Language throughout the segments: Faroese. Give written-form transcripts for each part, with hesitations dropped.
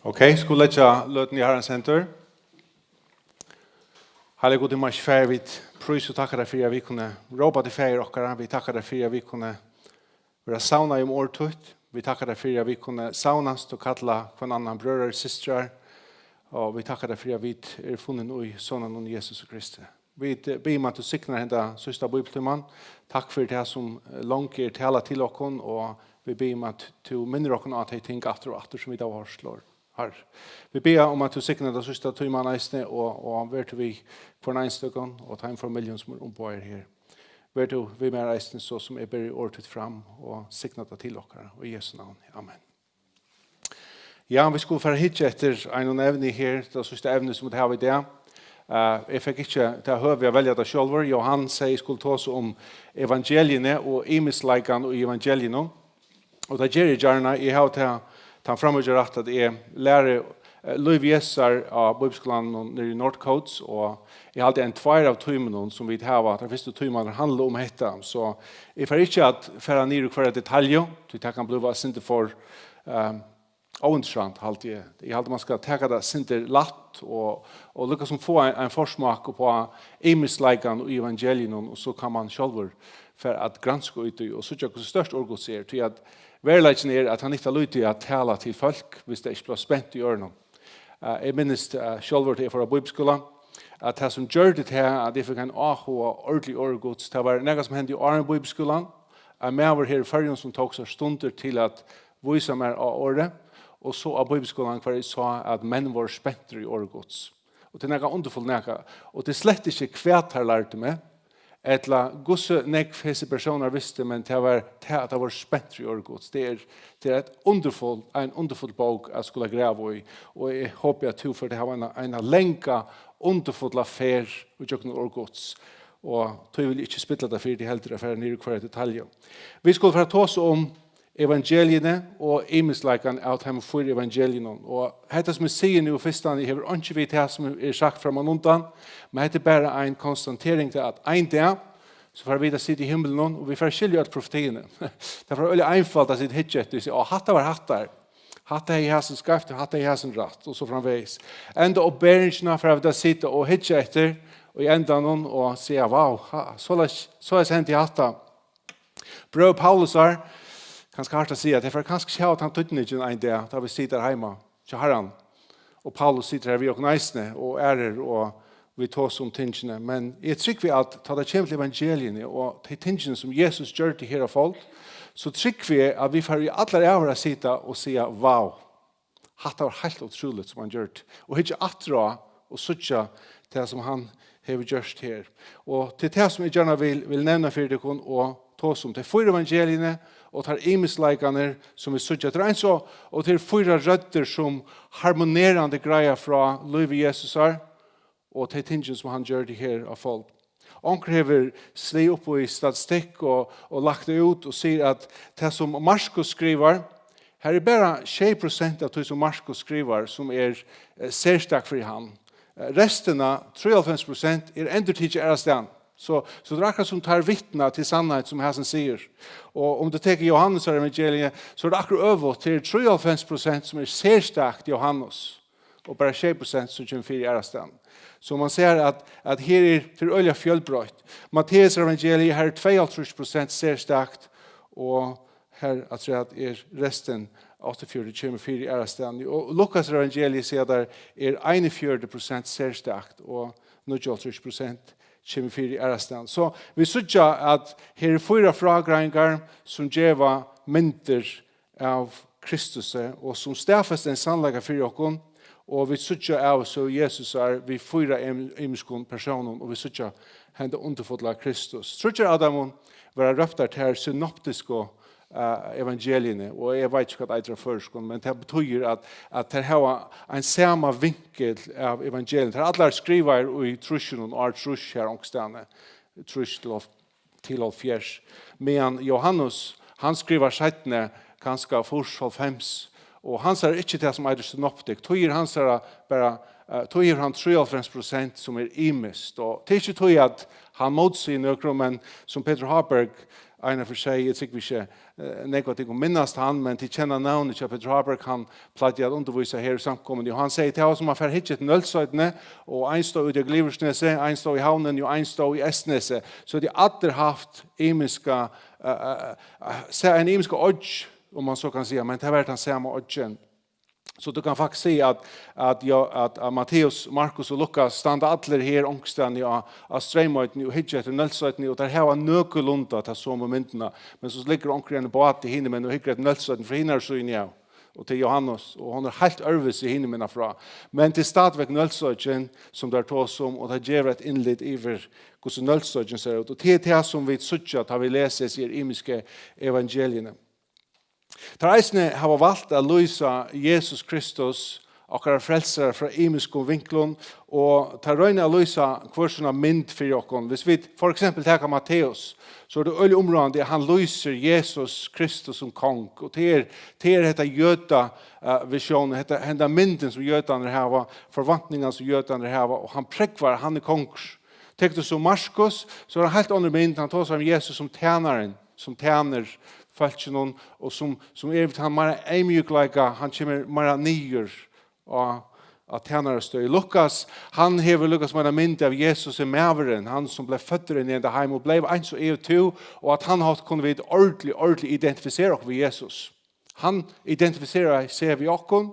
Okej, skulle lägga löten i Herrens händer. Herre gode mars fär vid prys och tackar dig för att vi kunde råpa till fär och vi tackar dig för att vi kunde vara sauna i årtut. Vi tackar dig för att vi kunde saunast och kalla för en annan bröder och systrar. Och vi tackar dig för att vi är funnen i sonen och Jesus Kristus. Vi ber om att du signar hända sista bibeltimman. Tack för det som långt är tala till oss och vi ber om att du minner oss att det är ting atter och atter som vi då slår. Vi ber om att du signar det sista timman och vet vi på en stycken och ta en familjen som är ombord här. Vet du vi med resten så som är ber ordet fram och signar det till oss och i Jesu namn. Amen. Ja, vi skulle få hit efter en evne her, det sista evne som vi har i det. Jeg fikk ikke til å høre velge det selv. Johan sier skulle ta oss om evangeliene og imisleikene og evangeliene. Og det gjør jeg gjerne. Jeg har til å fremgjøre at jeg lærer Løyv Jesar av Bibelskolen nere i Northcotes. Og jeg har alltid en tvær av tøymene som vi har. Den første tøymene handler om dette. Så jeg får ikke at fære ned hver detalj. Det kan bli sint for ointressant halt jag. Jag hade man ska ta det synter latt och lyckas som få en forsmak på emislikan och evangelien och så kan man själv för att granska ut och så jag störst orgel ser till att verkligen är att han inte lyder att tala till folk hvis det inte blir spänt i öronen. Jag minns själv det för bibelskolan att det som gör det här att det fick en och ordentlig orgods det var något som hände i Arne bibelskolan. Jag var här i färgen som tog sig stunder till att visa mer av ordet. Og så av bibelskolan hver jeg sa at menn var spenter i årgods. Og det er noe underfull noe. Og det er slett ikke kvæt her lærte meg. Etla gosse nek hese personer visste, men det var at det var spenter i årgods. Det er en underfull bok jeg skulle greve i. Og jeg håper at du for det har en lenka underfull affær og ikke noe årgods. Og du vil ikke spille det for de helter affæren i hver detalj. Vi skulle få ta oss om evangeliene og imisleikan av dem for evangeliene. Og dette som jeg sier nå først, jeg har ikke vidt det som er sagt fra man undan, men dette er bare en konstatering til at en dag, så får vi da sitte i himmelen, og vi får skilje ut profetiene. Det er veldig einfalt å sitte hittet og si, hatta var hattar. Hatta i hæsen skreft, hatta i hæsen ratt, og så framveis. Enda oppbæringsene for å da sitte og hittet etter, og i enda noen, og si, wow, så er det hendt i hatta. Brød Paulus har, kanskje hardt å si at jeg får kanskje se at han tøtten ikke en dag da vi sitter hjemme til Herren. Og Paulus sitter her ved og neisene og ærer og vi tar oss om tingene. Men jeg trykker vi at ta det kjempe til evangeliene og de tingene som Jesus gjør til hele folk, så trykker vi at vi får i alle ævere sitte og si wow, hatt var helt utroligt som han gjør det. Og ikke atra og suttje til det som han har gjort her. Og til det som jeg gjerne vil nevne for dere og ta oss om til fire evangeliene og tar imisleikene som vi suttje til en så, og til fire røtter som harmonerende greier fra Løyv Jesus er, og til tingene som han gjør det her av folk. Onker hever sli opp i statistikk og lagt det ut og sier at det som Marskos skriver, her er bare 6% av det som Marskos skriver som er særstak for han. Resten av 93% er endurtidje ærestan. Så det er akkurat som tar vittna til sannhet som Hasen sier. Og om du tenker Johannes evangeliet, så er det akkurat over til 93% som er særstakt Johannes. Og bare 6% som kommer for i ærestan. Så man ser at her er til øyla fjøllbrøyt. Matteus evangeliet her er 22% særstakt, og her er resten 48,4 i ærestan. Og Lukas evangeliet sier der er 41% særstakt, og 98% kommer for i ærestan. Så vi synes at her er 4 fragreinger som gjør mynter av Kristus, og som stafest en sannlegger for dere, og vi synes av så Jesus er vi 4 imiskon personer, og vi synes hende underfotla Kristus. Tror ikke Adam var røptet til synoptiske evangeliene, og jeg vet ikke hva det er først, men det betyr at det har en samme vinkel av evangeliene. Det er alle skriver i trusjen og trus her omstående, trus til og fjers. Men Johannes, han skriver settene ganske 4,5, Og han ser ikke det som er synoptik. Tøyer han ser bare tøyer han 93% som imist. Og det ikke tøy at han motsier nøkro, men som Peter Haberg Einar for seg, jeg tykker ikke negativt å minnast han, men til kjenner navnet til Peter Haberg, han plattelig at undervisa her i samkommet. Og han sier til oss som han får hittet Nølsøydene, og en står ut i Gliversneset, en står i Havnen, og en står i Estneset. Så de hadde haft imiska, en imiska odds, om man så kan si, men det har vært den samme oddsen. Så du kan faktisk si at Matteus, Markus og Lukas standa alle her ångstene av Streimøyten og hittet etter Nølsøyten, og der har nøkelunda til så momentene, men så ligger ångre en båt i hinne, men og hittet etter Nølsøyten, for hinne så inn jeg, og til Johannes, og hun helt ørvis i hinne minna fra. Men til stadvek Nølsøyten, som der tås om, og det gjør et innlitt iver hvordan Nølsøyten ser ut, og til det som vi suttja, tar vi lese i imiske evangeliene. Der eisne har valgt å løse Jesus Kristus okkara frelsere fra imiske vinklon, og tar røyne å løse hver sånne mynd for okken. Hvis vi for eksempel tenker Matteus, så det øyelig området han løser Jesus Kristus som kong, og det dette jøta visionen, dette mynden som jøtene har, forvantningene som jøtene har, og han prekvar, han konger. Tenk du som Markus, så er han helt under mynd, han tar seg om Jesus som tjeneren, som tjener falskjennom, og som han mer eimjukleika, han kommer mer nyer av tjenerestøy. Lukas, han hever Lukas med en mynd av Jesus i maveren, han som ble født inn i det heim, og ble en så EU2, og at han kunne vi ordentlig identifisere oss med Jesus. Han identifiserer seg ved oss,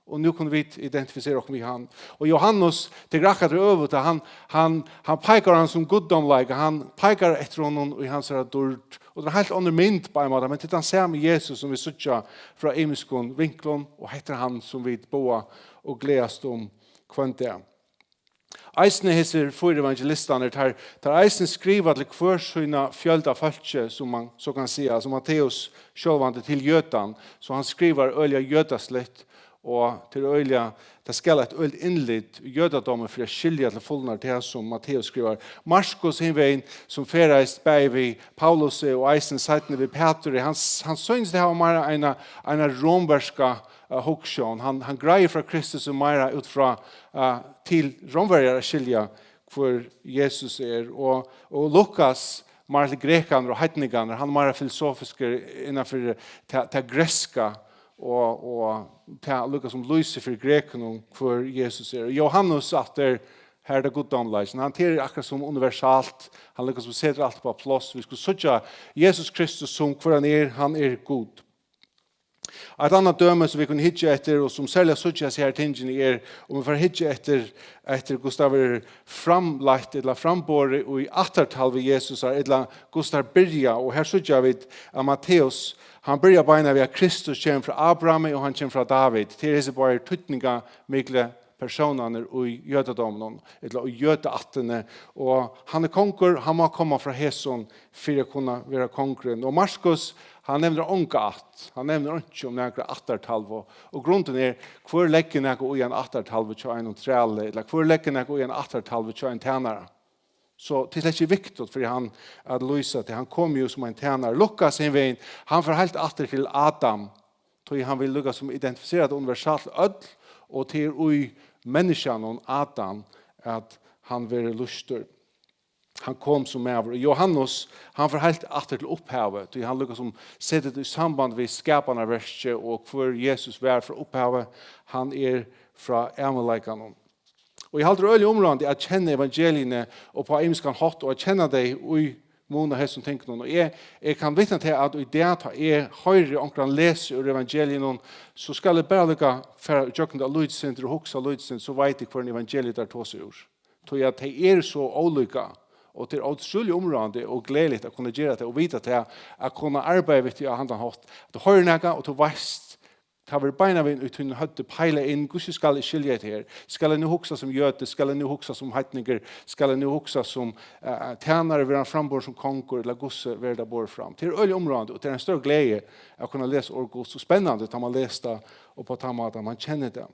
og nu kunne vi identifisere oss med han. Og Johannes, det grakket det over, han peker han som guddomleik, han peker etter honom, og han ser dårlig. Og det er helt under mynd på en måte, men til den samme Jesus som vi suttja fra imiskon vinklon, og heter han som vi boa og gledast om kvante. Eisne hisser for evangelistene, der eisne skriver til hver sønne fjölda falske, som man så kan si, som Matteus sjølvande til jøtan, så han skriver øyla jøtaslitt, og til øyla, det skal et øylt innlitt jødadommen for å skilje til fullnar til som Matteus skriver. Marskos hinveien som fereist bei vi Paulus og eisen seitene vi Peter, han synes det var mer en romverska hoksjon. Han greier fra Kristus og mer ut fra til romverjere skilje hvor Jesus og Lukas, mer til grekaner og heitninganer, han mer filosofiske innenfor til greska, og ta lukka som lyser for greken for Jesus Johannes at her det guddomleisen. Han ter akkurat som universalt. Han lukka som setter alt på plass. Vi skulle søtja Jesus Kristus som hvor han god. Et annet døme som vi kunne hitje etter, og som særlig søtja seg her tingene om vi får hitje etter Gustav framlagt, eller frambåret i 18-tallet Jesus, eller Gustav byrja, og her søtja vi av Matteus. Han börjar beina ved at Kristus kommer fra Abraham og han kommer fra David. Til disse bare tøtninga mykle personene i jødadommen, eller i jødeattene. Og han konger, han må komme fra Heson for å kunne være kongeren. Og Markus, han nevner unge att. Han nevner ikke om nægre 18-tallet. Og grunnen hvor legger nægre i en 18-tallet til en trelle, eller hvor legger nægre i en 18-tallet til en tjenere. Så det er ikke viktig for han at lyse til. Han kom jo som en tjener. Lukas sin veien, han får helt atter til Adam. Han vil lukke som identifisere det universalt ødel, og til i menneskene og Adam at han vil lyster. Han kom som med. Johannes, han får helt atter til opphavet. Han lukker som setter det i samband med skapene verset, og hvor Jesus var fra opphavet. Han fra emelikeene. Og jeg halder øyelig området at kjenne evangeliene og på imiskan hatt, og at kjenne deg i måned her som tenker noen. Og jeg kan vitne til at i det at jeg høyre omkring leser ur evangeliene, så skal jeg bare lukke for jøkken av lydsynder og hoksa lydsynder, så vet jeg hva evangeliet der tås ur. Så at de så olika, og til utrolig området og gledelig å kunne gjøre det, og vite til å kunne arbeide ved til å handle hatt. Du hører noe, og du veist, ta vi beina vi ut hun hadde peile inn, hvordan skal jeg skilje det her? Skal jeg nå hoksa som jøte? Skal jeg nå hoksa som heitninger? Skal jeg nå hoksa som tjenere ved en frambord som konger, eller gosse ved det bor fram? Det øyelig området, og det en større glede å kunne lese ordet så spennende tar man lese det, og på den måten man kjenner det.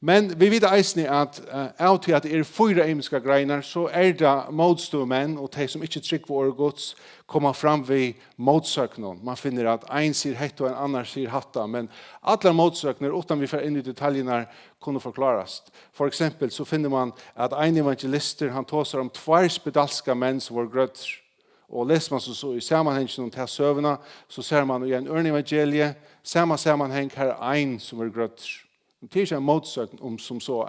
Men vi vet eisne at av til at det 4 emiska greiner, så det motstå menn, og de som ikke trygg på året gods, kommer fram ved motsøknen. Man finner at en sier hett og en annen sier hatta, men alle motsøkner, utan vi får inn i detaljerna, kunne forklaras. For eksempel så finner man at en evangelister, han tåser om 2 spedalska menn som var grøtter. Og leser man så i sammanhengen om til søvna, så ser man i en ørnevangelie, sammanheng her en som er grøtter. Det är en motsökning om som så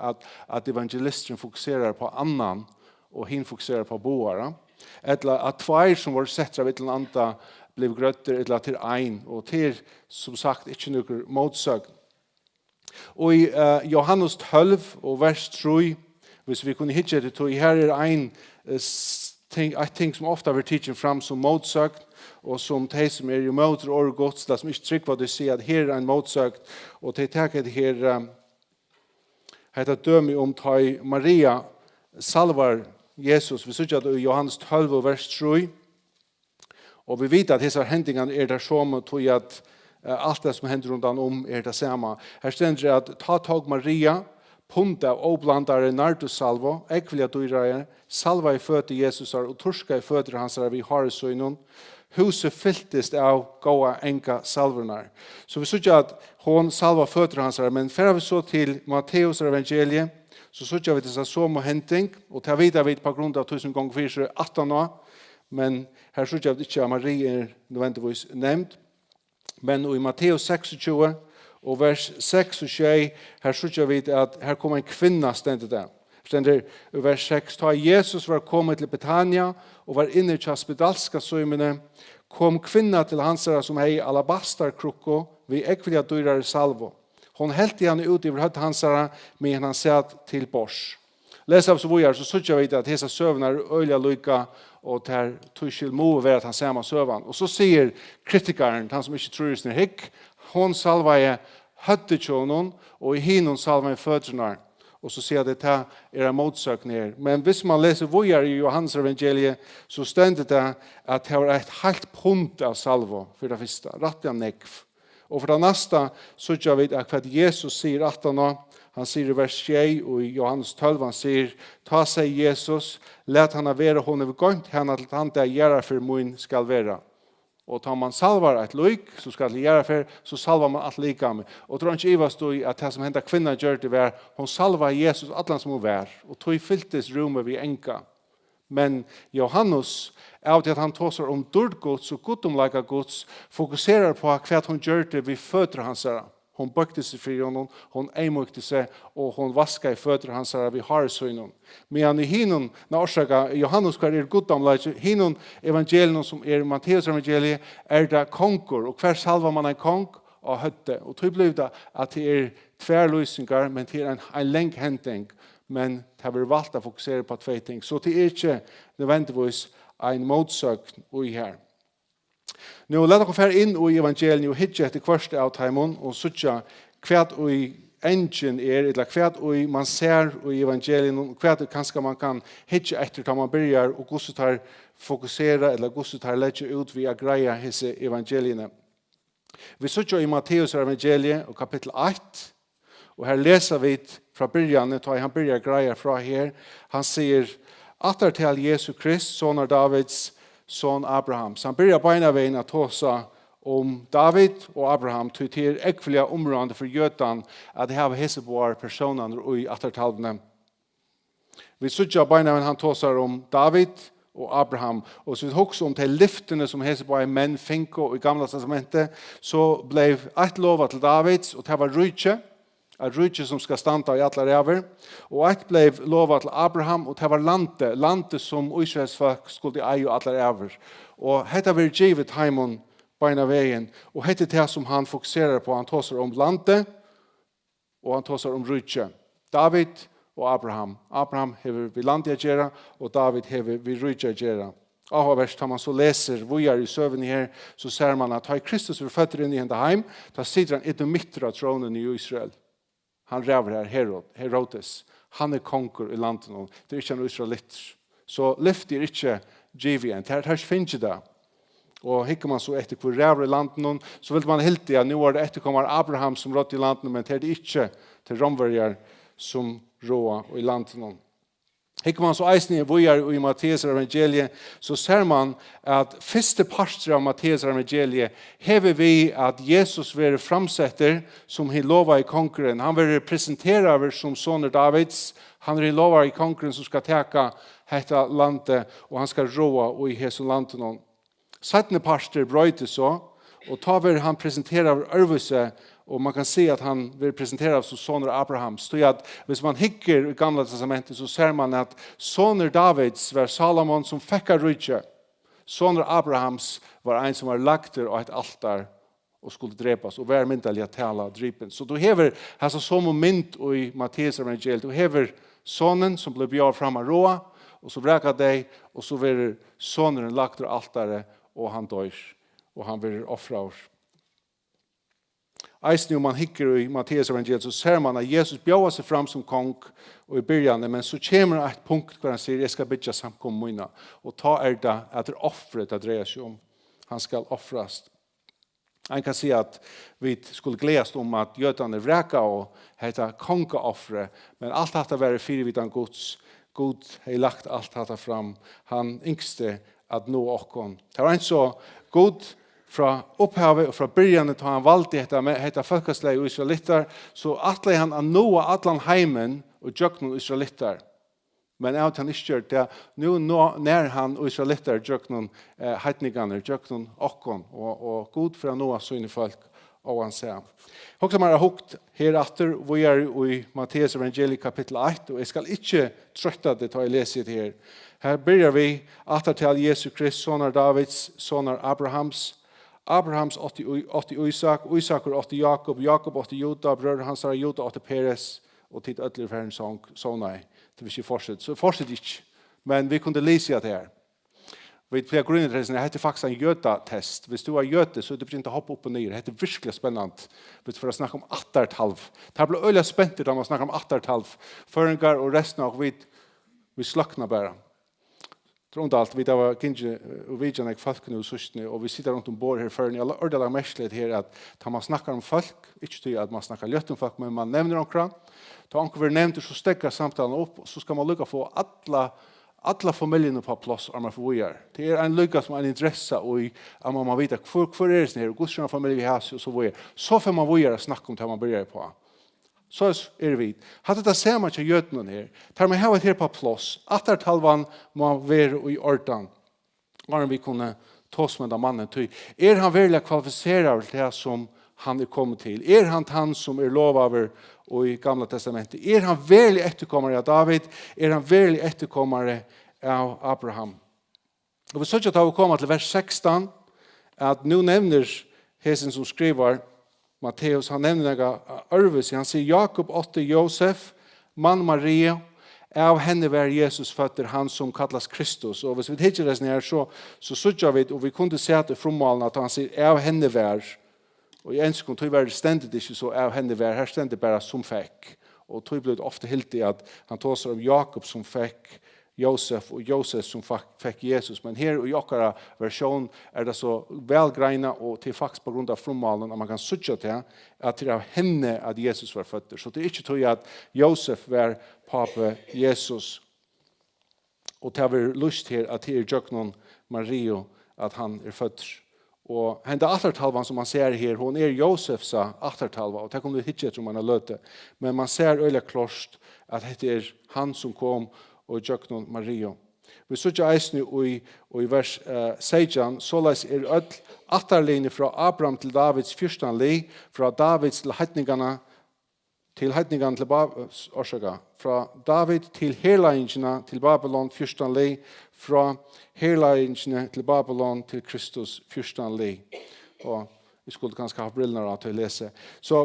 att evangelisten fokuserar på annan och hin fokuserar på boara. Eller att 2 som var sett av ett eller annat blev grötter eller till en och till som sagt inte någon motsökning. Och i Johannes 12 och vers 3, hvis vi kunde hitta det till här en ting som ofta blir teaching fram som motsökning och som de som är emot och Guds, det som inte tryck vad du säger att här är en motsökt och de tackar det här heter döme om att Maria salvar Jesus. Vi ser det i Johannes 12 vers 3 och vi vet att dessa händingar är där som tog att allt det som händer runt om är det samma. Här ständer det att ta tag Maria punta av oblandare nardussalvo, ekvilja dyrare, salva i fötter Jesus och torska i fötter hans vi har i söjnon. Huset fylltist av goa enka salvernar. Så vi såg att hon salva fötter hans men för vi så till Matteus evangelie så såg vi dessa som händing och ta vidare vid på grund av 1000 gånger 4 18 år. Men här såg jag inte att Maria är nödvändigtvis nämnd. Men i Matteus 26 och vers 6 och 7 här såg vi att här kommer en kvinna ständigt där. Ständer i vers 6, ta Jesus var kommit till Betania och var inne i spedalska söjmene, kom kvinna till hansara som hej alabastarkrukko vid ekvilja dyrare salvo. Hon helt han ut över hött hansara men han satt till bors. Läs av så vojar så såg jag vid att dessa sövnar öliga lycka och där tuschil mo var att han samma sövan. Och så säger kritikaren, han som inte tror sin hick, hon salvaje hötte tjonon och i hinon salvaje fötterna. Och så ser det här era motsökningar. Men hvis man läser vojar i Johannes evangelie så ständer det att det var ett halvt pund av salvo för det första. Rätt nekv. Och för det nästa så jag vet att Jesus säger 18 år. Han säger i vers 6 och i Johannes 12 han säger ta sig Jesus, lät han vara hon över gångt henne till han där göra för mun skall vara. Och tar man salvar ett lyk så ska det göra för så salvar man allt lika med. Och tror inte Eva stod i att det som hände kvinnan gör det var hon salvar Jesus allan som hon var och tog fylltes rummet vid enka. Men Johannes av det att han tåsar om dårgods och gudomliga gods fokuserar på vad hon gör det vid fötter hans. Hon bökte sig för honom, hon ämökte sig och hon vaskade i fötter hans vid harsöjnon. Men i hinon, när Johannes kvar gudomliga, hinon evangelien som Matteus evangelie det konkor. Och kvar salvar man en konk och hötte. Och tog blev det att det tvärlösningar men det en länk händning. Men det har valt att fokusera på 2 ting. Så det inte nödvändigtvis en motsökt i här. Nu låt oss föra in i evangelien och hitta efter första av timon och söka kvärt och i engine eller kvärt och man ser i evangelien och kvärt kanske man kan hitta efter när man börjar och hur så tar fokusera eller hur så tar lägga ut via greja hese evangelierna. Vi söker i Matteus evangelie och kapitel 8 och här läser vi från början då han börjar greja från här. Han säger att till Jesus Kristus son av Davids son Abraham. Så han börjar beina vägen att tåsa om David och Abraham till ekvilja områden för jötan att det har heseboar personer i attertalvene. Vi suttar beina vägen han tåsar om David och Abraham. Och så vi också om till lyftene som heseboar män finko i gamla testamentet så blev ett lova till Davids och det var rydtje. Ett rydtje som ska stanta i alla räver. Och ett blev lovat till Abraham och det var landet som Israels folk skulle eja alla räver. Och detta var givet heimon beina vägen. Och detta är det som han fokuserar på. Han tåsar om landet och han tåsar om rydtje. David och Abraham. Abraham hever vid landet att göra och David hever vid rydtje att göra. Avhåverst, när man så läser vojar i söven här så ser man att har Kristus var fötter in i hända heim då sitter han inte mitt av tronen i Israel. Han räver här Herodes. Han är konkor i landet. Det är inte en israelit. Så lyft är inte givet. Det här finns det. Och hickar man så efter hur räver i landet så vill man helt det. Nu är det efterkommar Abraham som rått i landet men det är inte till romvärjar som råa og i landet. Hikker man så eisen i vojar i Matteus evangeliet, så ser man at første parster av Matteus evangeliet hever vi at Jesus vil framsetter som han lovar i konkurren. Han vil presentere som soner Davids. Han vil lovar i konkurren som skal teka dette landet, og han skal råa og i hese landet. Sattende parster brøyte så, og ta vil han presentere ørvelse, og man kan se at han vil presentere som soner Abrahams. Så at hvis man hikker i gamla testamentet, så ser man at soner Davids var Salomon som fikk av rydtje. Soner Abrahams var en som var lagt der og et altar og skulle drepas, og var myndelig at tala drypen. Så du hever altså som moment i Matteus evangeliet, du hever sonen som ble bjør fram av råa, og så brekar deg, og så vil soneren lagt der altare, og han dør, og han vil offra oss. Eisen om man hikker i Matteus evangeliet, så ser man at Jesus bjør seg fram som kong og i begynnelsen, men så kommer et punkt hvor han sier, jeg skal bytja samkommet mine, og ta det at det offret det dreier seg om. Han skal offrast. Han kan si at vi skulle gledes om at jødene vreka og heta kongeoffre, men alt dette var firevidan Guds. Gud har lagt alt dette fram. Han yngste at nå okkon. Det var en så god fra opphavet og fra begynnelsen til han valgte dette folkeslag og israelitter, så atle han å nå atlan heimen og jøkken israelitter. Men jeg har ikke gjort det. Nå nær han og israelitter jøkken heitningene, jøkken okkon, og god for å nå sånne folk og han sier. Hoksa man har hukt her etter, vi i Matteus evangeliet kapittel 1, og jeg skal ikke trøtte det til å lese det her. Her begynner vi etter til Jesus Krist, soner Davids, soner Abrahams. Abrahams 80 Isak, Isak 80 Jakob, Jakob 80 Juda, brødre hans er Juda 80 Peres, og tid ødler for en sånn nei. Det vil ikke fortsette. Så fortsette ikke. Men vi kunne lese det her. Vi flere grunntesten, det heter faktisk en jøda-test. Hvis du er jøde, så er det ikke å hoppe opp og ned. Det heter virkelig spennende. Hvis vi snakker om 8,5. Det blir øyelig spent da man snakker om 8,5. Føringer og resten av vi slakner bare. Trondalt, vi var kinje og vidjane folkene og søstene, og vi sitter rundt bord her før. Jeg har ordentlig mestlet her at da man snakker om folk, ikke til at man snakker løtt om folk, men man nevner omkring. Da anker vi nevner, så stekker samtalen opp, og så skal man lykke få alla familjene på plass om man får gjøre. Det en lykke som en interesse i at man vet hvor det sånn her, og hvordan familie vi har, og så videre. Så får man gjøre å snakke om det man begynner på. Så vi. Hadde det ser man ikke gjøtene her. Tar man her her på plass. At talvan må være i orden. Når vi kunne tås med den mannen. Han virkelig kvalifiserer til det som han kommet til? Han som lovaver i Gamla testamentet? Han virkelig etterkommere av David? Han virkelig etterkommere av Abraham? Og vi så ikke at vi kommer til vers 16, at nå nevner hesen som skriver, Matteus, han nevner noe ørvelse. Han sier Jakob 8 Josef, mann Maria, av henne var Jesus føtter, han som kallas Kristus. Og hvis vi ikke det her, så sørger vi, og vi kunne se at det frommålen at han sier av henne var, og i enskong tog var det stendet ikke så av henne var, her stendet bare som fikk. Og tog ble det ofte helt i at han tog seg om Jakob som fikk Josef, og Josef som fikk Jesus. Men her i okkara versjon det så velgreina, og til faktisk på grunn av frommålen, at man kan sutja til at det av henne at Jesus var føtter. Så det ikke tog at Josef var pape Jesus. Og det har lyst til at det Jøknon Mario at han føtter. Og henne attertalvan som man ser her, hun Josefs attertalva, og det kommer vi ikke om man har løte. Men man ser øyelig klart at det han som kom og Jøknon Mario. Vi så ikke eisne i vers 16, såleis ødel atterlinje fra Abraham til Davids fyrstanlig, fra Davids til heitningene til fra David til herleingene til Babylon fyrstanlig, fra herleingene til Babylon til Kristus fyrstanlig. Og vi skulle kanskje ha brillene til å lese. Så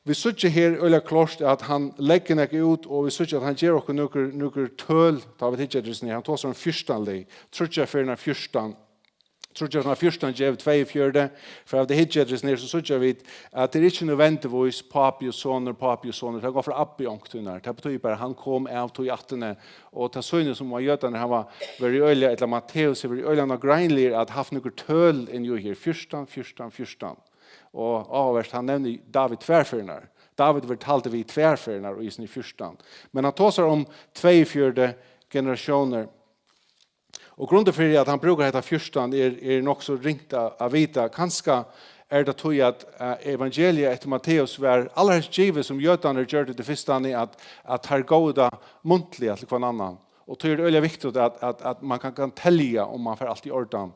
vi ser ikke her øyelig klart at han legger noe ut, og vi ser ikke at han gjør noen tøl, da vi ikke det han tar seg en fyrstanlig. Tror ikke for en fyrstan. Tror ikke at fyrstan gjør 2,4, for av det ikke det så ser vi at det ikke nødvendigvis papi og soner. Det går fra abbi ångtunar. Det betyr bare han kom av to hjertene, og til sønne som var gjøtene, han var veldig øyelig, eller Matteus er veldig øyelig, han var greinlig at haft noen tøl inn jo her. Fyrstan. Og avverst, han nevner David tverfyrner. David talte vi tvärfärna och isen i fyrstan. Men han tåsar om 24 generationer. Och grunden för att han brukar heta fyrstan är nog så ringt av vita. Kanske det tog att evangeliet efter Matteus var allra givet som jötarna gör det första att här goda muntliga till kvar annan. Och det är väldigt viktigt att man kan tälja om man får allt i ordan.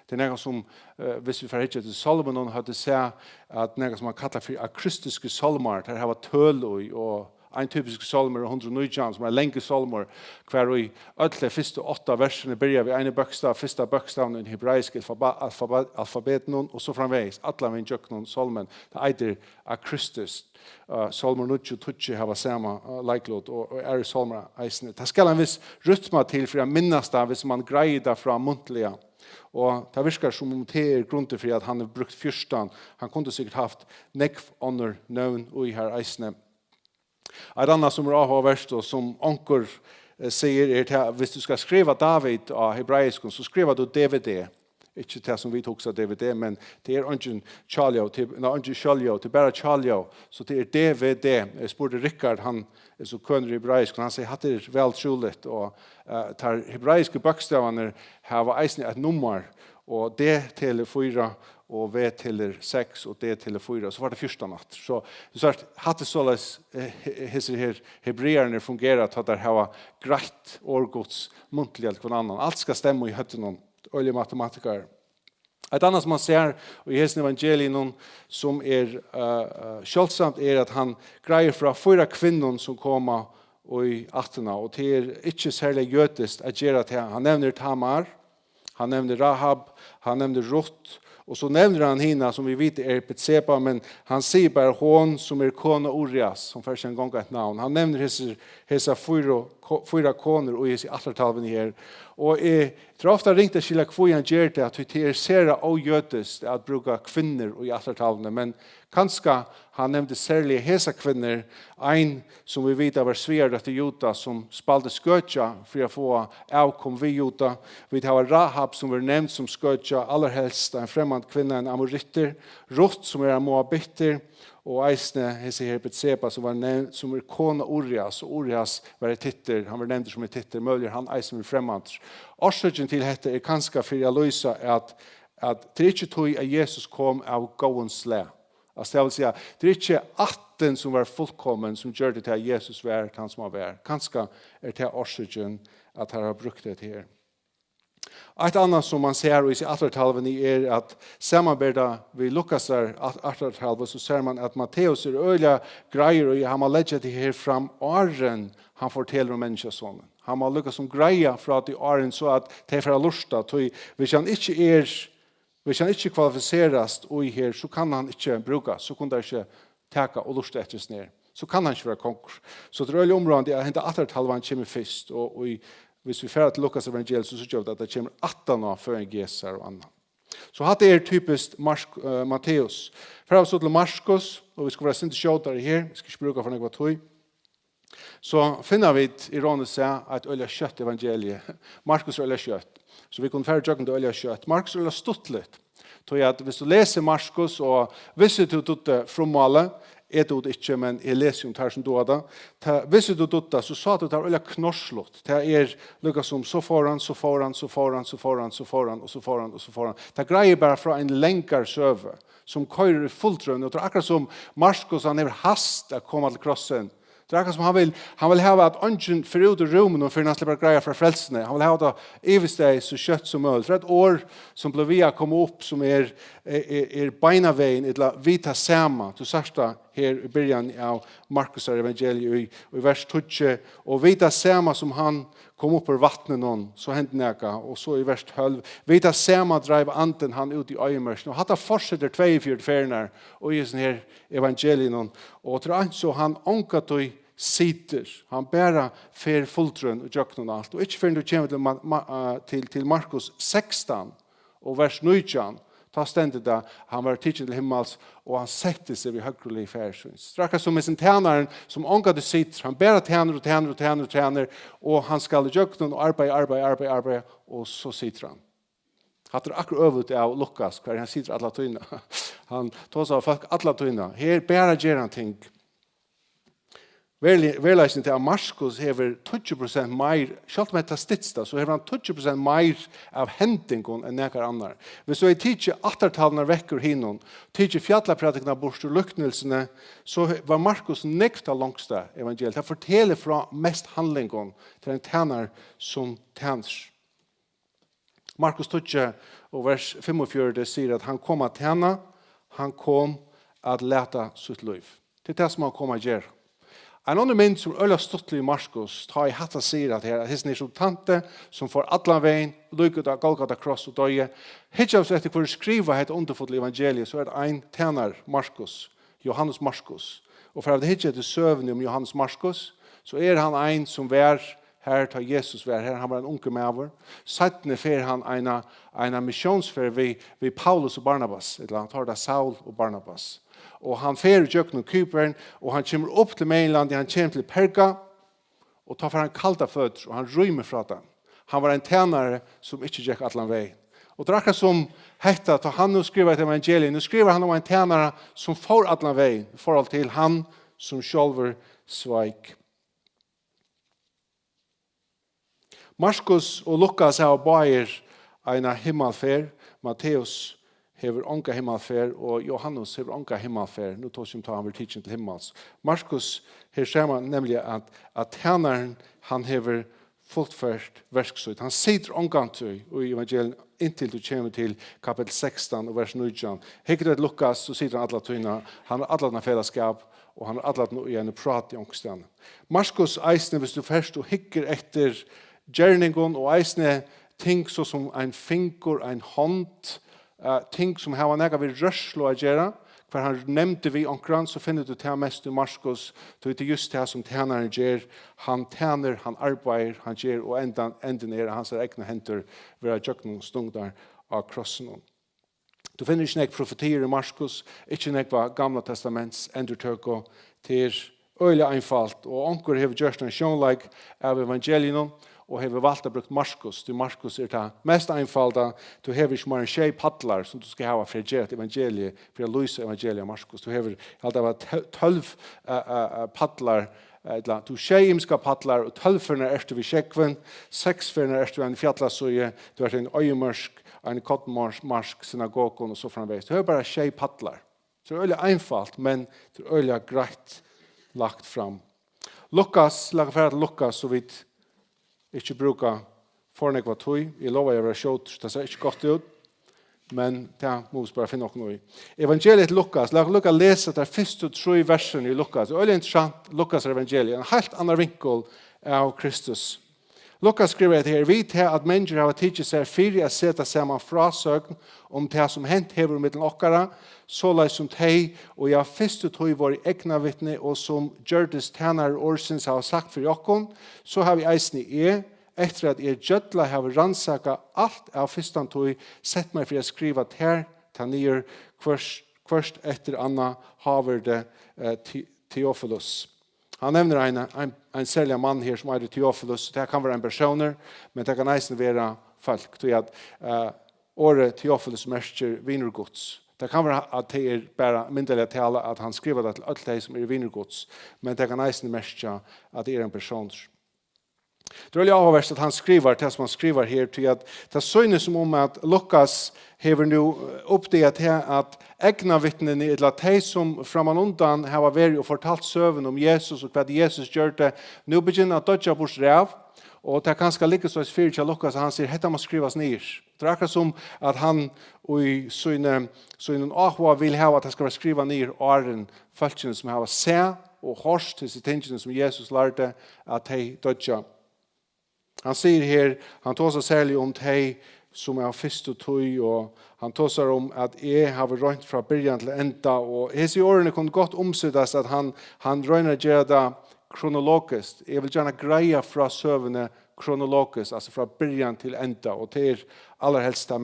Det är något som, hvis vi får hit till Salomon, hade sagt att något som man kallar för akrystiska salmer, där det var töl och en typisk salmer 119 som är länge salmer, kvar i alla första 8 verserna börjar vi en bokstav, första bokstaven i hebraiska alfabeten och så framvägs. Alla min jöknon salmen, det heter akrystiskt. Salmer 90 har samma likelåt och är salmer eisne. Det ska en viss rytma till för att minnas det hvis man greier från muntliga. Og det virker som om det er grunnen for at han har brukt fyrstan. Han kunne sikkert haft nekv under nøvn og i her eisne. Et annet som er avhåverst og som onker sier er til hvis du skal skrive David av hebraisk, så skriver du DVD. Ikke det som vi tok seg DVD, men det er ikke Chaljo, det er bare Chaljo, så det er DVD. Jeg spurte Rikard, han er så kunner i hebraisk, og han sier at det er vel troligt, og tar hebraiske bokstavene har eisen et nummer, og D til 4, og V til 6, og D til 4, så var det første natt. Så hadde således her hebreerne fungerat, at det har greit årgods muntlig til hver annan. Alt skal stemme i høttene øyelig matematiker. Et annet som man ser i hesten evangelien som selvsamt at han greier fra 4 kvinnor som kommer i 18, og det er ikke særlig jødisk at gjøre det. Han nevner Tamar, han nevner Rahab, han nevner Ruth, og så nevner han henne som vi vet Betseba, men han sier bare hon som kona Urias, som først en gang et navn. Han nevner hessa 4 koner og i atlertalven her. Og jeg tror ofte ringt til skilja hvor han gjør det, at det ser og jødisk at bruke kvinner i atlertalvene, men kanskje han nevnte særlig hesa kvinner, en som vi vet var svært etter Jota, som spalte skøtja for å få avkom vi Jota. Vi har Rahab som var nevnt som skøtja, allerhelst en fremmand kvinne, en amoritter, Ruth som en moabitter, og eisne hese her Betseba som var nevnt som kona Urias, og Urias var et titter, han var nevnt som et titter, mølger han eisne var fremmand. Årsøkjen til dette kanskje for å løse at det ikke tog at Jesus kom av gåens le. Altså det vil si det er ikke 18 som var fullkommen som gjør det til at Jesus var han som han var. Kanskje det årsøkjen at han har brukt det her. Et annet som man ser i atlertalven at samarbeidet vi Lukas atlertalven, så ser man at Matteus øyelig greier, og han må legge det her fram åren han forteller om menneskesonen. Han må lukke som greier fra til åren så at det er fra lusta. Hvis han ikke kvalifiseres i her, så kan han ikke bruke, så kan han ikke teka og lusta etter ned. Så kan han ikke være konkurs. Så det er øyelig området at atlertalven kommer først, og hvis vi fører til Lukas evangeliet, så synes jeg at det kommer 18 år før en geser og annet. Så hatt det typisk Matteus. Fra så til Marskos, og vi skal være sint kjøtere her, vi skal ikke bruke for noe tøy. Så finner vi ironisk et øyelig kjøtt evangelie. Marskos er øyelig kjøtt. Så vi kunne færre tjøkken til øyelig kjøtt. Marskos er øyelig stuttelig. Hvis du leser Marskos, og hvis du tok det frommålet, jeg tog det ikke, men jeg leser jo her som du hadde. Hvis du tog det, så sa du at det er veldig knorslått. Det lukket som så foran. Det greier bare fra en lengre søve, som kører i fulltrønn. Og det er akkurat som Marskos, han har hast å komme til krossen. Det er akkurat som han vil ha at ønsken for ut i rommet og for han slipper greier fra frelsene. Han vil ha det ivesteg så kjøtt som mulig. For et år som ble vi å komme opp som beinaveien i vita sama. Du sørste her i begynnelsen av Markus evangeliet i vers 12. Og vita sama som han kom opp ur vattnet noen, så hendte neka. Og så i vers 12. Vita sama dreiv anden han ut i øyemørsen. Og hatt det fortsetter 42 ferner og i sånn her evangeliet noen. Og til han så han ångat og sitter. Han bærer fer fulltrøn og jøkken og alt. Og ikke før du kommer til Markus 16 og vers 19, ta stendet da han var tidsen til himmels, og han sette seg ved høygrelig færsvins. Strakkast som med sin tænaren som ångade sitter. Han bærer tæner, og han skal jøkken og arbeid, og så sitter han. Hatt det akkurat øvet av Lukas, hver han sitter alle tøyna. Han tar seg av folk alle tøyna. Her bærer gjør han ting. Verleisning til at Marskos hever 20% mer, selv om det stidsta, så hever han 20% mer av hendingen enn nekar annar. Hvis du er tidsi 8-talene vekker hinnom, tidsi fjallapratikna bort og luknelsene, så var Marskos nekta langsta evangeliet. Det forteller fra mest handlingen til en tjener som tjener. Markus 2 og vers 45 sier at han kom at tjene, han kom at leta sitt liv. Det er det som han kom at gjøre. En annen mynd som øyla stuttlig i Marskos, tar i hatta sier at her, hesten er som tante, som får atlan veien, lykket av Golgata kross og døye. Hitjavs etter hvor skriva het underfotlig evangeliet, så er det en tjener Marskos, Johannes Marskos. Og for at det hitjer til søvn om Johannes Marskos, så er han en som vær her tar Jesus vær her, han var en unge maver. Settene fer han en missionsfer vi Paulus og Barnabas, eller han tar det Saul og Barnabas. Og han fer i Jøkken og Kypern, og han kommer opp til Mainland, han kommer til Perga, og tar for han kalda føtter, og han rymer fra dem. Han var en tjenare som ikke gikk atlan vei. Og det er akkurat som hetta, da han nå skriver et evangelium, nå skriver han om en tjenare som får atlan vei, i forhold til han som sjølver sveik. Markus og Lukas har bare en himmelferd. Matteus hever onka himmelferd, og Johannes hever onka himmelferd. Nå tar vi han vil tidsen til himmels. Markus, her ser man nemlig at tjeneren, han hever fullført verksøyt. Han sitter omgantøy i evangeliet inntil du kommer til kapitel 16 og vers 9. Hekker det Lukas, så sitter han alle tøyna. Han har alle fellesskap, og han har alle igjen prat i omkstene. Markus eisne, hvis du først og hikker etter gjerningen og eisne ting så som en finger, en hånd, ting som har nega vi rørslo å gjøre, for han nevnte vi omkran, så finner du til mest i Marskos, så det er just det som tjeneren gjør. Han tjener, han arbeider, han gjør, og enden er hans egne henter ved å gjøre noen stunder av krossen. Du finner ikke nek profetier i Marskos, ikke nek hva gamla testaments endurtøk til øyelig einfalt, og onker har gjort en sjånleik av evangelien, og har valgt å bruke Marskos. Du Marskos er det mest einfalda. Du har ikke mer en tjej paddlar som du skal ha for å gjøre evangeliet, for å løse evangeliet av Marskos. Du har alt 12 paddlar, du tjejimska paddlar, og 12 førner er du ved sjekven, 6 førner er du ved en fjallasøye, du har en øyemørsk, en kottmarsk synagogon, og så framveis. Du har bare tjej paddlar. Så det er øyelig einfalt, men det er øyelig greit lagt fram. Lukas, lager for at Lukas, så vidt ikke bruka fornekva tøy. Jeg lover jeg var sjått, det ser ikke godt ut, men det må vi bare finne noe i. Evangeliet til Lukas, la oss lese de første 3 versene i Lukas. Det er veldig interessant, Lukas evangeliet, en helt annen vinkel av Kristus. Lukas skriver at her, vi til at mennesker har tidsi seg fyrir å sette sammen frasøgn om det som hent hever mittelen okkara, såleis som teg, og jeg første tog vår egna vittne, og som gjørdes tjener årsins har sagt for jokken, så har vi eisen i etter at gjødla har rannsaka alt av første tog, sett meg for å skrive her, ta nyer, først etter Anna haver det Theophilus. Han nevner en særlig mann her som er Theophilus. Det kan være en personer, men det kan nesten være folk. Til at året Theophilus merker vinergods. Det kan være at det er bare myndelig tale at han skriver det til alle de som er vinergods, men det kan nesten merke at det er en person. Det er veldig avhverst at han skriver det som han skriver her, til at det synes som om at Lukas hever nå oppdaget til at egna vittnene, eller de som framan undan har vært og fortalt søven om Jesus og hva Jesus gjør det, nå begynner at dødja bort rev, og det kan skal ligge så i fyrir til Lukas, og han sier, dette må skrives ned. Det er akkurat som at han i søgnen ahva vil ha at det skal være skrivet ned åren følgene som har se og hørst til sitt tingene som Jesus lærte at de dødja. Han sier her, han tar seg særlig om de som er første tøy, og han tar seg om at jeg har rønt fra byrjan til enda, og hese årene kunne godt omsøttes at han røyner gjøre det kronologisk. Jeg vil gjerne greie fra søvende kronologisk, altså fra byrjan til enda, og det er aller helst det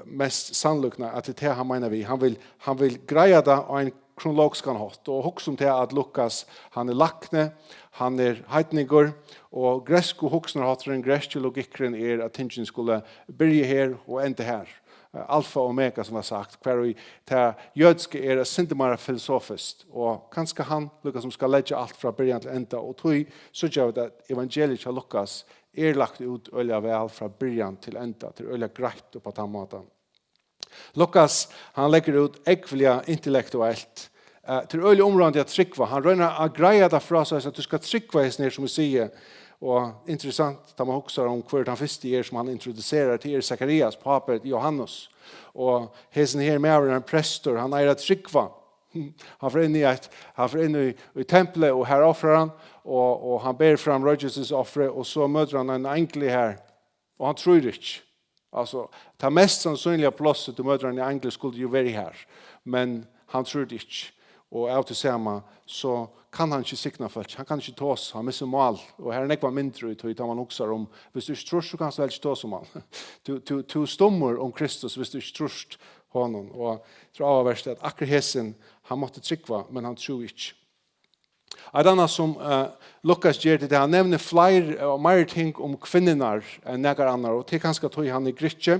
mest sannlukne at det han mener vi. Han vil greie det av en kronologisk hatt, og hoksom til at Lukas, han er lakne, han er heitninger, og gresk og hoksner hatt den greske logikkeren er at tingene skulle byrje her og ende her. alfa och omega som var sagt, kvar i det jødiske det syndemara filosofiskt, och kanske han Lukas som ska lägga allt från början till ända, och tog så gör det att evangeliet av Lukas lagt ut öliga väl från början till ända, till öliga grejt och på den måten. Lukas, han lägger ut äckliga intellektuellt till öliga områden att tryckva. Han rönar att greja det för oss att du ska tryckva i snär som vi säger. Och intressant att man också om hur den första som han introducerar till Sakarias, papet Johannes. Och hesen här med en prästor, han är att tryckva. Han får in i templet och här offrar han. Och han ber fram Rogers' offre och så möter han en ängel här. Och han tror inte. Alltså, det mest sannsynliga plåset du möter han i ängel skulle ju vara här. Men han tror inte. Och av till samma så kan han inte sikna folk. Han kan inte ta oss. Han missar mål. Och här är nekva mindre ut. Och man också om. Hvis du inte tror så kan du inte ta oss om han. Du stommer om Kristus hvis du inte tror honom. Och jag tror av värst att akkurat hesen han måtte tryckva. Men han tror inte. Ett annat som Lukas ger det. Han nämner fler och mer ting om kvinnorna än några andra. Och det kanske tog han i Gritje.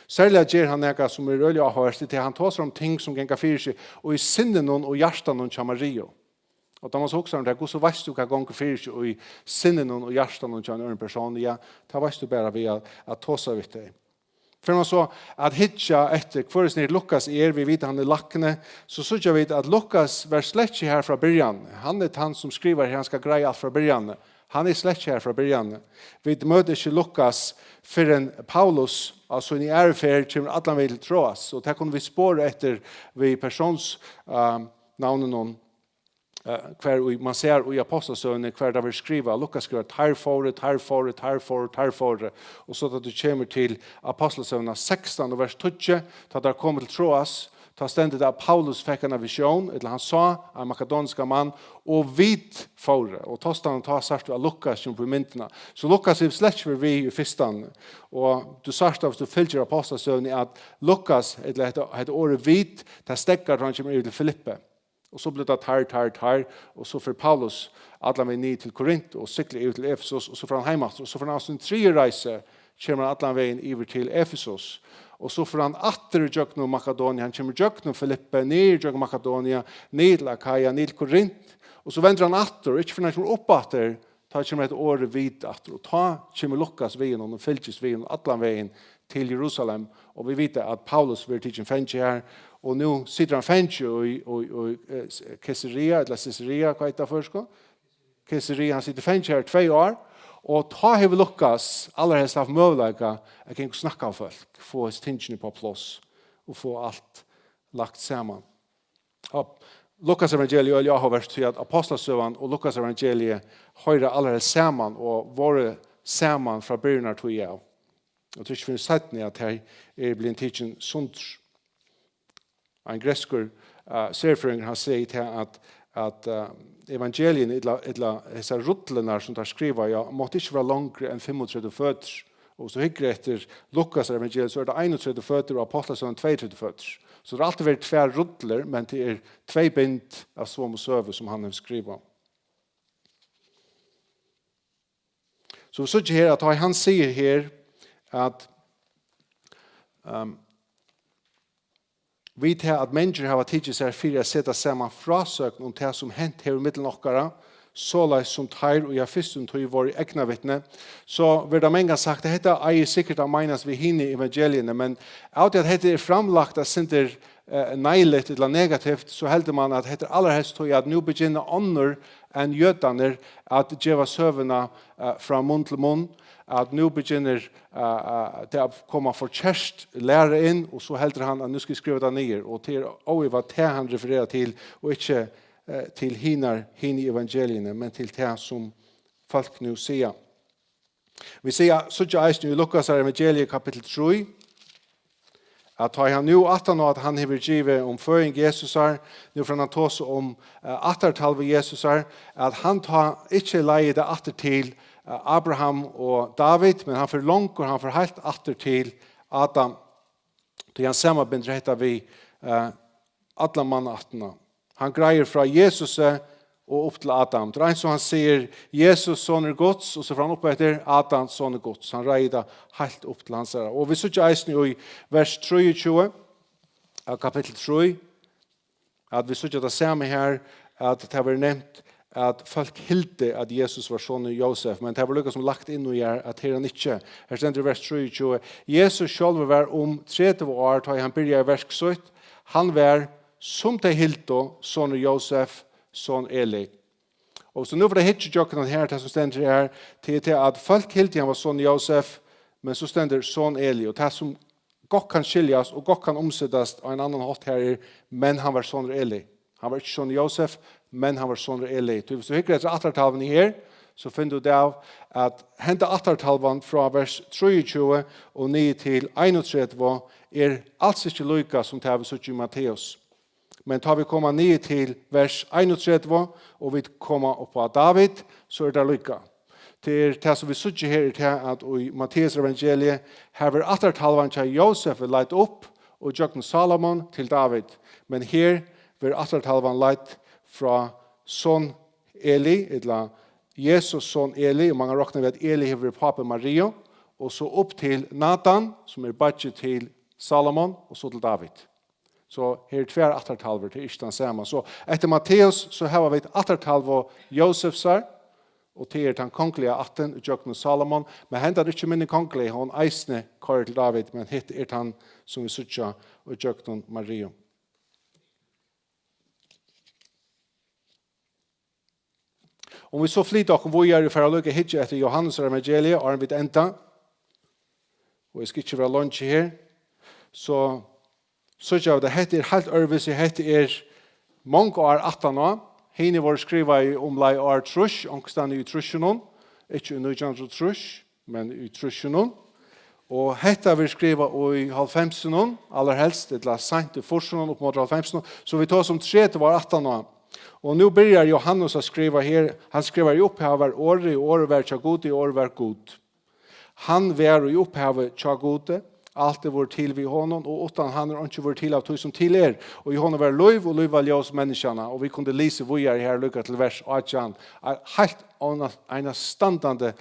Särskilt ger han något som röliga avhörst till han tar sig om ting som gänga för sig och i sinnen och hjärtan och Mario. Och då man så också om det, så vet du vad gånger för sig och i sinnen och hjärtan och en person. Ja, det vet du bara via att ta sig vid dig. För man så att hitcha efter kvar Lukas vi vet han lackne, så såg vi att Lukas var släkt här från början. Han han som skriver här han ska greja allt från början. Han släkt här från början. Vi möter inte Lukas för en Paulus, alltså i ärfärd kommer alla väl till Troas. Och där kunde vi spåra efter vid persons namnen om kvar man ser i apostelsönen kvar där vi skriver. Lukas skriver tarfore. Och så att du kommer till apostelsönen 16 och vers 20. Då där kommer till Troas. Ta ständigt att Paulus fick en vision, eller han sa en makedoniska man, och vit fåre. Och tostan tar särskilt av Lukas som på mynterna. Så Lukas är släkt för vi i fyrstan. Och du särskilt av att du följer apostelsönen att Lukas heter året vit, där stäckar han kommer ut till Filippe. Och så blir det tar. Och så för Paulus alla vi ner till Korint och cyklar ut till Efesos. Och så får han hemåt. Och så får han alltså en 3 resa kommer alla vägen över till Efesos. Och så får han åter i Jökno Makedonia. Han kommer i Jökno Filippe, ner i Jökno Makedonia, ner till Akaia, ner till Korint. Och så vänder han åter. Och inte för han kommer upp åter. Ta kommer ett år vid åter. Och ta kommer Lukas vägen och fylkes vägen alla vägen till Jerusalem. Och vi vet att Paulus vill till en fängelse här. Och nu sitter han fängelse i Caesarea, eller Caesarea, vad heter det först? Caesarea, han sitter fängelse här 2 år. Och ta har Lukas allra helst haft möjlighet att kan snacka av folk, få tingene på plats och få allt lagt samman. Lukas evangeliet jag har varit till att apostelsövan och Lukas evangeliet höra allra helst samman och vara samman från början till jag. Och det finns sagt ni att här blir en tidsen sunt. En greskur serfring har sagt att evangelien eller dessa ruttlarna som tar skriva jag måste inte vara längre än 35 fötter. Och så hyggre efter Lukas evangeliet så det 31 fötter och apostelsönen 32 fötter. Så det har alltid varit 2 ruttlar men det 2 bind av som och söver som han har skrivit. Så vi ser här att han säger här att vi tar att människor har tidsit sig för att sätta samman frasökn om det som hänt här i mitten åkara, så som tar och jag först som tog vår egna vittne. Så vill de många sagt att detta är säkert att menas vid hinne i evangelierna, men av det att det är framlagt att inte nejligt eller negativt, så heldur man att det allra helst tog att nu begynner ånder än jötaner att geva sövna från mun till mun, att nu begynner det att komma för kärst lära in och så heldur han att nu ska skriva det ner och till vad det han refererar till och inte till hin i evangelierna men till det som folk nu ser. Vi ser så jag i Lukas evangeliet kapitel 3 att han nu att han har givet om föring Jesus nu från han tar om attertalve Jesus att han tar inte leide atter till Abraham och David men han för långt och han för helt atter till Adam till han sammanbinder heter vi alla mannatterna. Han greier fra Jesus og upp til Adam. Det en som han sier Jesus son Guds, og så får han opp etter Adam son Guds. Han reier helt upp til hans herre. Og vi så ikke eisen i vers 23 av kapittel 3, at vi så ikke det samme her, at det har vært nevnt at folk hilte at Jesus var son av Josef, men det var lukket som lagt inn og gjør at her han ikke. Her stender vers 23. Jesus selv var 30 år, da han begynte verksøtt. Han var som de hilte son av Josef, son Eli. Og så nå for det hittet jokken her, det som stender her, til at folk hilte han var son av Josef, men så stender son Eli. Og det som godt kan skiljas og godt kan omsettes av en annen hatt her, men han var son av Eli. Han var ikke son av Josef, men han var son av Eli. Hvis du hikker etter attertalven her, så finner du det av at hente attertalven fra vers 23 og 9 til 31 alls ikke lykka som det har vi sett i Matteus. Men tar vi komma 9 til vers 31 og vi kommer opp på David, så det lykka. Til det som vi sett her til at i Matteus evangeliet har vi attertalven til Josef leit opp og Jøkken Salomon til David. Men her vil attertalven leit fra son Eli, eller Jesus son Eli, og mange råkner ved at Eli har vært pape Maria, og så opp til Nathan, som badget til Salomon, og så til David. Så her tver attertalver til ikke den samme. Så etter Matteus så har vi et attertalver Josefs her, og til den kongelige atten i Jøkken Salomon, men hentet ikke minne kongelige, hun eisne kører til David, men hitt han som vi sutja i Jøkken Maria. Om vi så flyter oss hvor jeg for å lukke hitje etter Johannes evangeliet, og vi enda, og jeg skal ikke være lunsj her, så jeg det heter helt øvelse, heter mange år 18 år, henne var skrivet om lei år trus, ångstene i trusjonen, ikke i 19trus, men i trusjonen, og hette vi skrivet i 90-årene, aller helst, et la sent i forsjonen opp mot 90-årene, så vi tar som 3 var 18 år. Og nu börjar Johannes att skriva här. Han skriver i upphavet året och året var tjagod i året var god. Han var i upphavet tjagod. Allt det var till vid honom och utan han har inte varit till av tog som till Och i honom var löv och löv var ljus människorna. Och vi kunde läsa vidare här lycka till vers 18. Helt en standande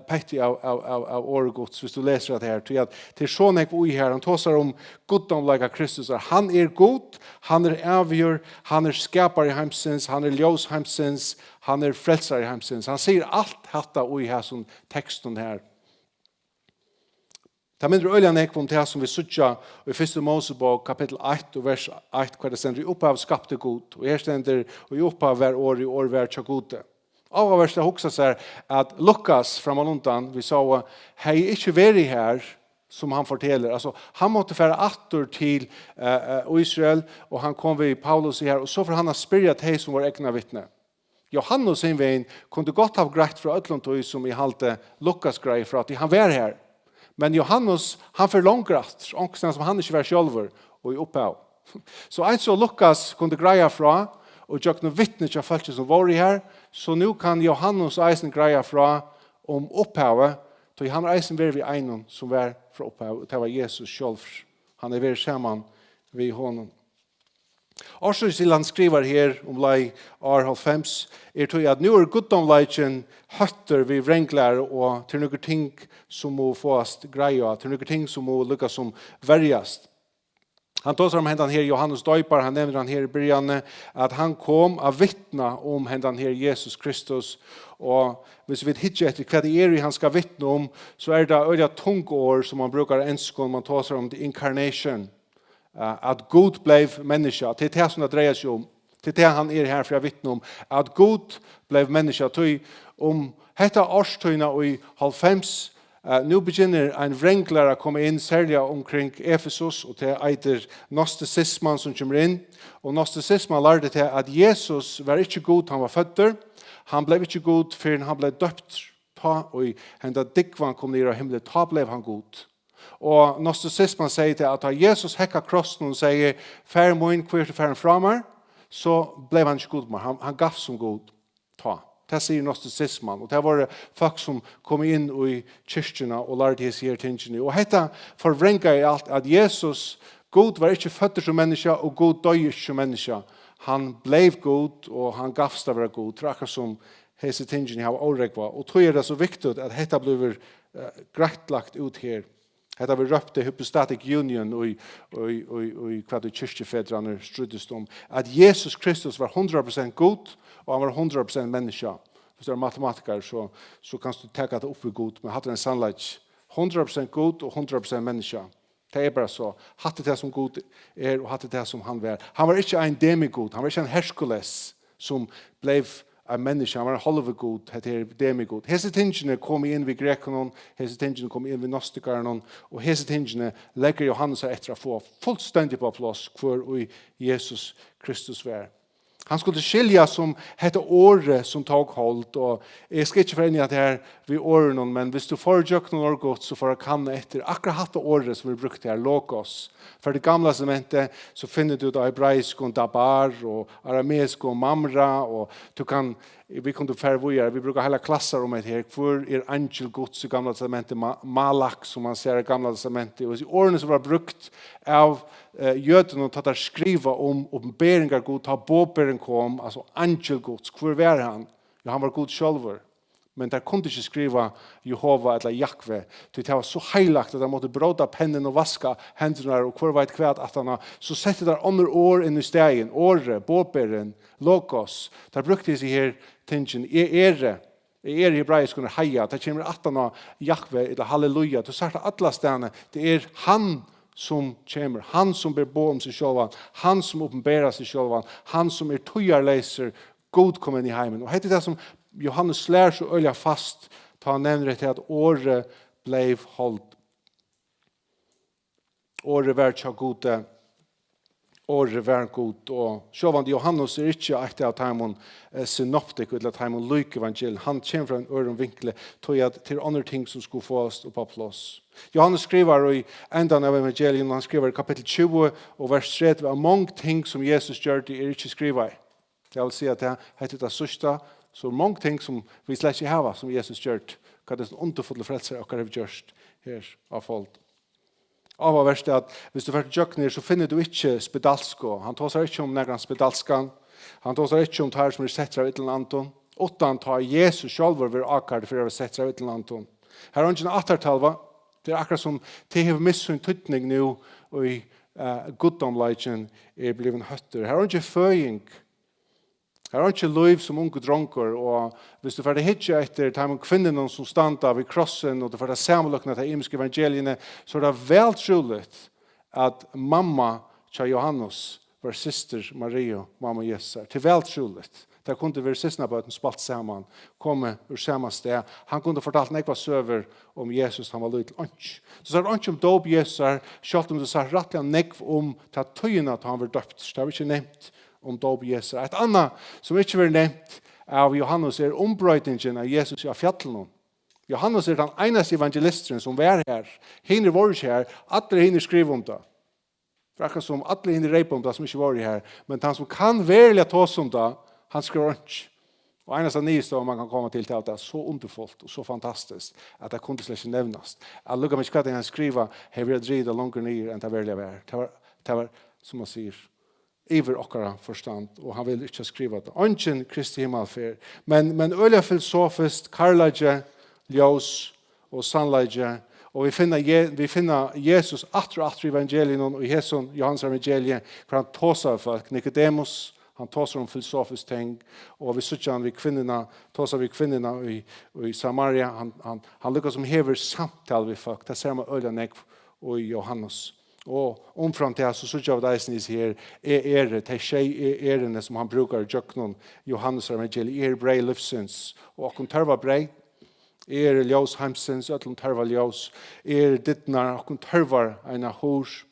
petti av årgods hvis du läser det här. Till sån ek vi här. Han talar om goddomliga Kristus. Han god, han avgör, han skapare i hemsens, han ljus hemsens, han frälsare i hemsens. Han säger allt detta i här som texten här. Det mindre øyne jeg om det som vi sutja i 1. Mosebok kapittel 1 og vers 1 hva det stender i opphav skapte god og her stender i opphav hver år i år hver tjagode. Av vers det hoksa seg at Lukas fra Malundan vi sa hei ikke veri her som han forteller. Altså, han måtte fære atter til Israel og han kom ved Paulus her og så for han har spyrret hei som var egna vittne. Johannes sin veien kunne godt ha greit fra Øtlandtøy som i halte Lukas grei for at han var her. Men Johannes, han förlångrat, ångsten som han inte var själver och i upphav. Så en så Lukas kunde greja fra, och jag kunde vittna till folk som var här, så nu kan Johannes eisen greja fra om upphavet, så han eisen var vid en som var från upphav, det var Jesus själv. Han är väldigt samman vid honom. Også til han skriver her om lei R5 til at nå goddomleiken høtter vi vrengler og til noen ting som må fåast greia, til noen ting som må lykkes som verjast. Han tar om hendan her Johannes Døyper, han nevner han her i begynnelsen, at han kom av vittna om hendan her Jesus Kristus, og hvis vi hittar etter hva det i han skal vittna om, så det øyla tungår som man brukar enskånd, man tar om the incarnation, at Gud blev människa. Det är det som det dreier seg om. Det är det han här för att vittna om. At Gud blev människa. Om detta årstøyna i 90, nu begynner en vrengler å komme inn særlig omkring Efesus, og det eiter gnosticismen som kommer inn. Og gnosticismen lærte til at Jesus var ikke god, han var føtter. Han blev ikke god før han ble døpt. Og henda dikvan kom ned av himmelen, ta blev han god. Og gnosticismen sier til at Jesus hekka krossen og sier fær moin kvart og færen framar, så blev han ikke god mer. Han gav som god. Ta. Det sier gnosticismen. Og det var folk som kom inn i kyrkjene og lærte disse her tingene. Og dette forvrenga i alt at Jesus, god var ikke født som menneske, og god døg ikke som menneske. han blev god, og han gavst av å være god. Det akkurat som hese tingene har åregva. Og tog det så viktig at dette blir greit lagt ut her. Dette blir røpt til hypostatic union og hva det kyrkjefedrane stryddes om. At Jesus Kristus var 100% god, og han var 100% menneske. Hvis du er matematiker, så kan du tenke det opp i god, men hadde en sannleik 100% god og 100% menneske. Det er bare så. Hadde det som god er, og hadde det som han var. Han var ikke en demigod, han var ikke en Herkules som ble en menneske, han var en halvgod, det er demigod. Hese tingene kom inn ved grekene, hese tingene kom inn ved gnostikerne, og hese tingene legger Johannes her etter å få fullstendig på plass hvor Jesus Kristus var. Han skulle skilja som hette året som tog hold, og jeg skal ikke forene at det her ved årene, men hvis du får gjøre noen år godt, så får jeg kanne etter akkurat hatt året som vi brukte her, logos. For det gamle sementet så finner du det hebraisk og dabar, og arameisk og mamra, og du kan, vi kunne færre vi bruker hele klasser om det her, hvor angel gods i gamle sementet, malak som man ser i gamle sementet, og i årene som var brukt av jødene tatt å skriva om oppenberingar god, ta båberen kom, altså angel gods, hvor var han? Ja, han var god sjølver. Men der kunne ikke skriva Jehova eller Jakve. Det var så heilagt at de måtte bråda pennen og vaska hendene og hvor var et kvæt at han så sette der andre år inn i stegen, året, båberen, logos. Der brukte de seg her tingen, hebraisk under heia, det kommer at han Jakve eller halleluja, du sagt alle stedene, det han som kommer, han som ber bo om seg selv, han som åpenberer seg selv, han som tøyerleiser, godkommen i heimen. Og det det som Johannes slår så øyla fast, ta han nevner det til at året ble holdt. Året var ikke gode, året var god, og sjåvand Johannes ikke etter at han synoptik, eller at han lyk evangeliet. Han kommer fra en øren vinkle, tog at til andre ting som skulle få oss på plass. Johannes skriver i enden av evangeliet, han skriver i kapittel 20 og vers 3, av mange ting som Jesus gjør, det ikke skriver i. Jeg vil si at det heter det sørste, så mange ting som vi slett ikke har som Jesus gjør, hva det er underfulle frelser og hva det har gjort her av folk. Av og verst er at hvis du fører til jøkken så finner du ikke spedalsko. Han tar seg ikke om nærmere spedalskan. Han tar seg ikke om det som setter av et eller annet. Utan tar Jesus selv ved akkurat for å sette av et eller annet. Her er ikke en attertalva. Det er akkurat som det har missunn tøytning nå og i goddomleikjen blivet høtter. Her er ikke føying. Her er ikke liv som unge dronker, og hvis du får det hitje etter de kvinnerne som standa ved krossen, og du får det sammenløkne til imiske evangeliene, så er det vel trolig at mamma til Johannes var syster Maria, mamma Jesus. Det er vel trolig. Det kunne være sysna på at han spalt sammen, komme ur samme sted. Han kunne fortalt nekva søver om Jesus, han var løy til ånds. Så er det ikke om dåp Jesus, selv om du sa rettelig nekv om til tøyene at han var døpt. Det har vi ikke nevnt om dåp Jesus. Et annet som ikke var nevnt av Johannes ombrøytingen av Jesus av fjallene. Johannes den eneste evangelisten som var her. Hine var ikke her. Alle hine skriver om det. Det er akkurat som alle hine reiper om det som ikke var her. Men han som kan virkelig ta oss om det, han skriver ikke. Og eneste nyeste man kan komme til at det er så underfullt og så fantastisk at det kunne slett ikke nevnes. Jeg lukker meg ikke hva han skriver, jeg vil dride langt nye enn det virkelig var. Det var, som man sier, iver okkara forstand, og han vil ikke skrive det. Ønsken Kristi himmelfer. Men øyla filosofist, karlage, ljós og sannlage, og vi finner Jesus atre i evangelien, og i Johannes evangeliet, for han tåser folk, Nicodemus, han tåser om filosofisk ting, og vi sier han tåser vi kvinnerne i Samaria, han lykkes som hever samtale vi folk, det ser man øyla nekv og i Johannes. Og omfram til så synes jeg av deisen her det tjej som han brukar i Jøknon, Johannes evangeliet, brei livsins, og akkur tørva brei, ljós heimsins, ötlum tørva ljós, dittnar, akkur tørva eina hos,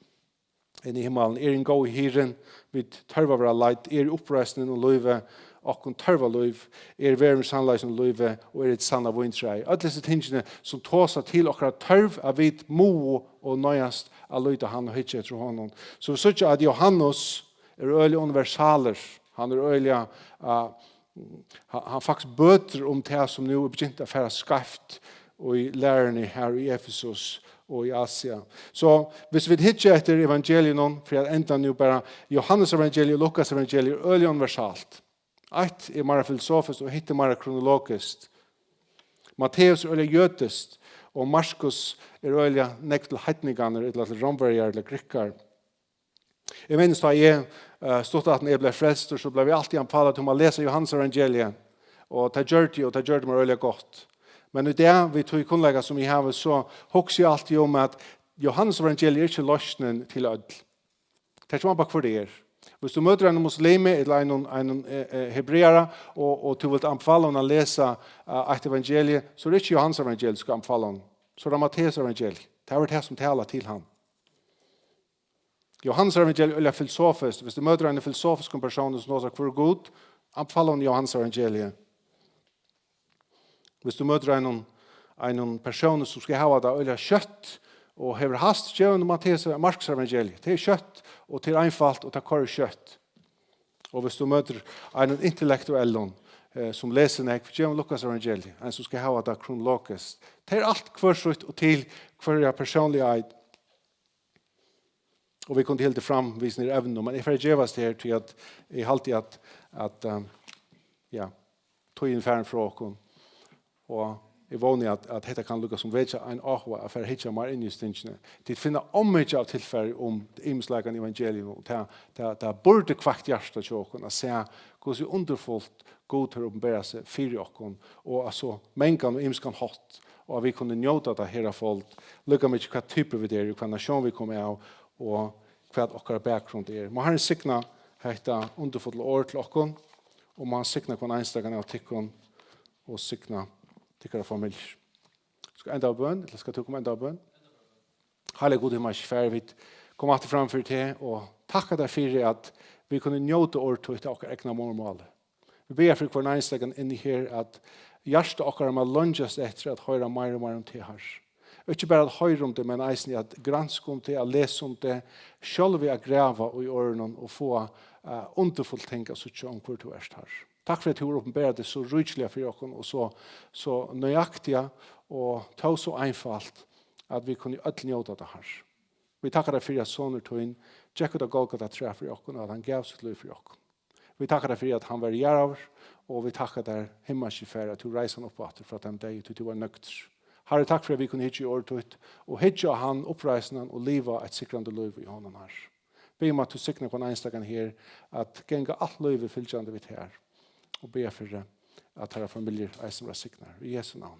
inn i himmelen, en gå i hiren, vid tørva vara leit, oppreisningen og løyve, akkur tørva løyv, verden sannleisen løyve, og et sanna vintræg. Alle disse tingene som tåsa til okkar tørv av vid mo og nøyast av løyta han og hitje etter honom. Så vi sier at Johannes øyelig universaler. Han øyelig, han faktisk bøter om det som nå begynt å fære skreft og i lærerne her i Ephesus og i Asia. Så hvis vi hittar etter evangelien, for at enda nu bara Johannes evangeliet og Lukas evangeliet er øyelig universalt. Ett er mer filosofiskt og hitt er mer kronologiskt. Matteus er øyelig jødist, og Markus er øyelig nekt til heitninganer, eller til romverjar, eller grikkar. Jeg minns da jeg stod at jeg ble frelst, så ble vi alltid anfallet til å lese Johannes evangeliet, og det gjør det meg øyelig godt. Men i det vi tog kunnlegger som vi har, så hokser jeg alltid om at Johannes evangeliet er ikke løsningen til ødel. Det er ikke bare for det er. Hvis du møter en muslim eller en hebreere, og du vil anbefale å lese et evangelie, så er det ikke Johannes evangeliet skal anbefale ham. Så er det Matteus evangeliet. Det er det som taler til ham. Johannes evangeliet er filosofisk. Hvis du møter en filosofisk person som sier hvor god, anbefale ham Johannes evangeliet. Hvis du møter en person som skal ha det øyelig kjøtt, og hever hast kjønn Matteus Markus evangeliet. Det er kjøtt, og det er einfalt, og det er kjøtt. Og hvis du møter en intellektuell som leser nek, kjønn Lukas evangeliet, en som skal ha det kronologisk. Det er alt kvarsutt og til hver personlig eid. Og vi kunne helt det fram, vise nere evnen, men jeg får gjevast her til at jeg alltid tog inn færen fra åkken. Og jeg våner at dette kan lukke som vet en ahva for å hitte mer inn i stingene. De finner mye av tilfeller om det imenslegende evangeliet. Det burde kvakt hjertet til åkken å se hvordan underfullt god til å åpenbære seg for åkken, og altså mengen og imenskan hatt, og at vi kunne njøte det her av folk. Lukke mye hva typer vi er, hva nasjon vi kommer av, og hva okkar bakgrunn er. Man har en sikna hette underfullt år til åkken, og man har sikna hva enstagene av tikkene, og sikna tykkere familier. Skal enda av bønn, eller skal du komme enda av bønn? Heilig god himmel, kjær, vi kommer alltid framfor til, og takk deg for at vi kunne njøte året til okker egna mormål. Vi ber for hver enstegen inni her at hjertet okker må lønges etter at høyre mer og mer om til her. Ikke bare at høyre om det, men eisen at granske om det, at lese om det, selv vi grava i årene og få underfullt tenke så ikke om hvor du er her. Takk for at du har åpenbæret det så rydelig for oss, og så nøyaktige, og ta så einfalt at vi kunne ødelig njøte det her. Vi takker deg for at sånne tog inn, tjekker det Golgata tre for oss, at han gav sitt liv for oss. Vi takker deg for at han var gjerne, og vi takker deg himmelsk for at du reiser han opp for at han deg, til du var nøkter. Herre, takk for at vi kunne hitje i året, og hitje han oppreisende og livet et sikrande liv i hånden her. Be om at du sikner på en enstakken her, at genga alt livet fylltjande vi her. Og be for at herre familier eisen var sikner. I Jesu navn.